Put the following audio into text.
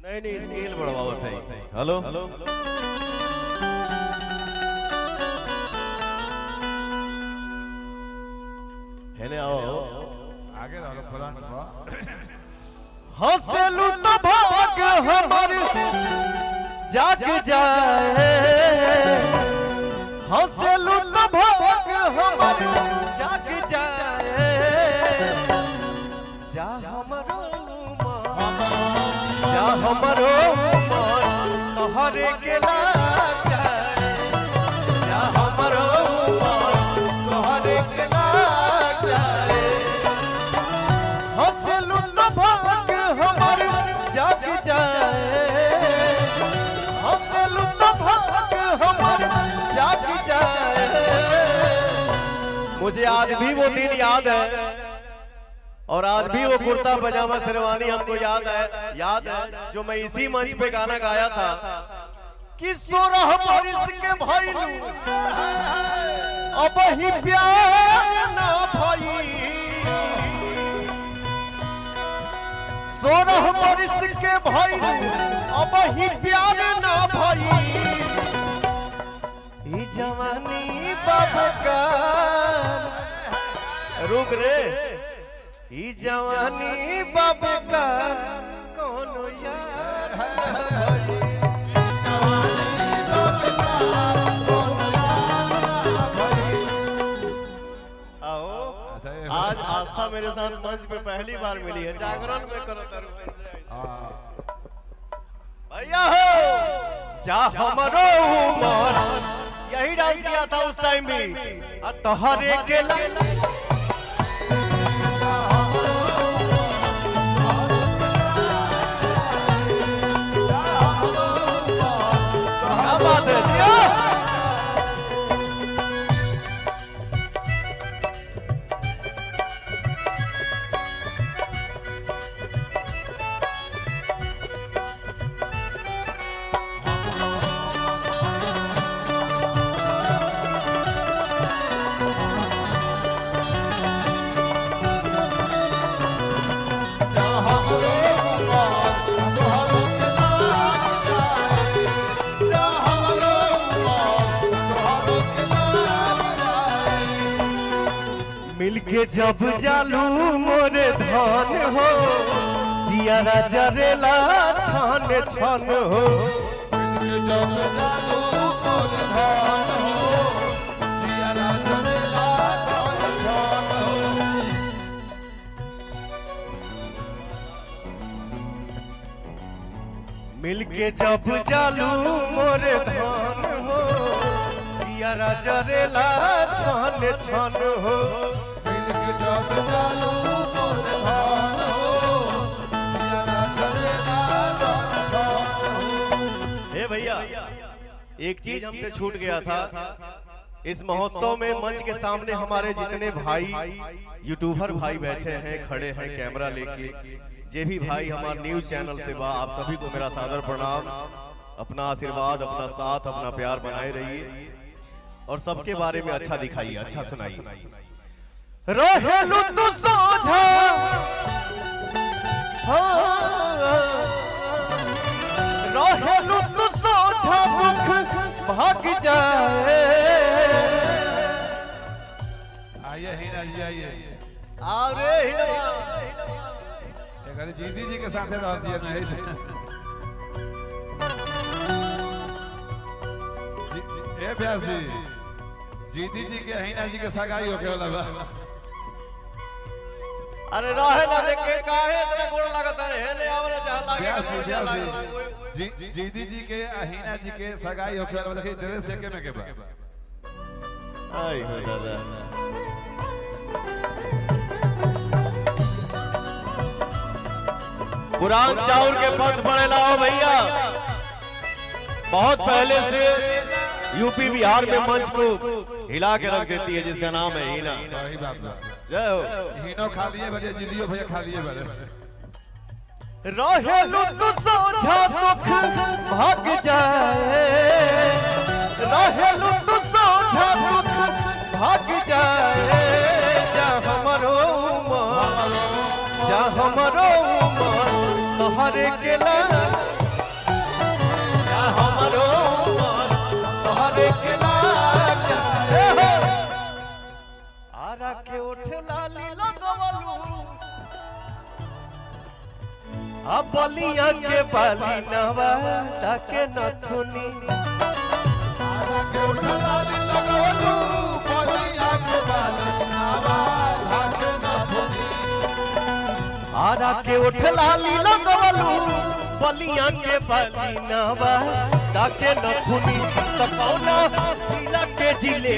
नहीं नहीं स्केल बढ़ाओ थे। हेलो हेलो हेले आओ आगे रहो पुरान हंसलू तो भाग हमार जाग जाए, हंसलू तो भाग हमार जाग जाए, जा हमारो जा हमारो तोहरे के लाग जाए, जा हमारो तोहरे के लाग जाए, हंसलू तो भाग हमार जाग जाए, हंसलू तो भाग हमार जाग जाए। मुझे आज भी वो दिन याद है और आज भी वो कुर्ता पजामा शेरवानी हमको याद है जो मैं इसी मंच पे गाना गाया था कि 16 बरिस के भइलू अब ही प्यार ना भई, 16 बरिस के भइलू अब ही प्यार ना भई, ई जवानी बाप का रुक रे, ई जवानी बाप का कोनो यार आओ। आज आस्था मेरे साथ मंच पे पहली बार मिली है, जागरण में करो भैया हो जा हमारो उमर, यही डांस किया था उस टाइम भी तोहरे के बात है जिया। मिलके जब जालू मोरे धन हो, जियारा जरेला छन छन हो, जब जालू मोरे धन हो, जियारा जरेला छन छन हो। मिलके जब जालू मोरे धन हो, जियारा जरेला छन छन हो, जब जालू मोरे धन हो, जियारा जरेला छन छन हो। हे भैया एक चीज हमसे छूट गया था, इस महोत्सव में मंच के सामने हमारे जितने भाई यूट्यूबर भाई बैठे हैं खड़े हैं कैमरा लेके, जे भी भाई हमारे न्यूज चैनल से बा, आप सभी को मेरा सादर प्रणाम, अपना आशीर्वाद अपना साथ अपना प्यार बनाए रहिए और सबके बारे में अच्छा दिखाइए अच्छा सुनाइए। रहेलू तू सोझा रहेलू तू सोझा दुख भाग जाए। आइए हीना जी आइए। अरे एक जीदी जी के साथ रह दिया नहीं ए प्यास जी, जीदी जी के हीना जी के सगाई होके वाला बा। अरे रहे ना देख के काहे इतना गोड़ लगता है ले आवला चाह लागे जीदी जी के हीना जी के सगाई होके वाला देखी ड्रेस एके में के बा। आई हो दादा पुरान चावल के भक्त बड़े लाओ भैया, बहुत पहले से यूपी बिहार में मंच को हिला के रख देती है जिसका नाम है हीना। सही बात है, जय हो। हीनो खा लिए बजे जीदियो भैया खा लिए बड़े। रहेलू तू सोझा दुख भाग जाए, रहेलू तू सोझा दुख भाग जाए, जा हमरो जा हमरो तोहरे के लाग अब बलिया के बाली नवा ताके नथुनी आरा के उठलाली लगवलू बलिया के बाली नवा ताके नथुनी तो कौना जिला के जिले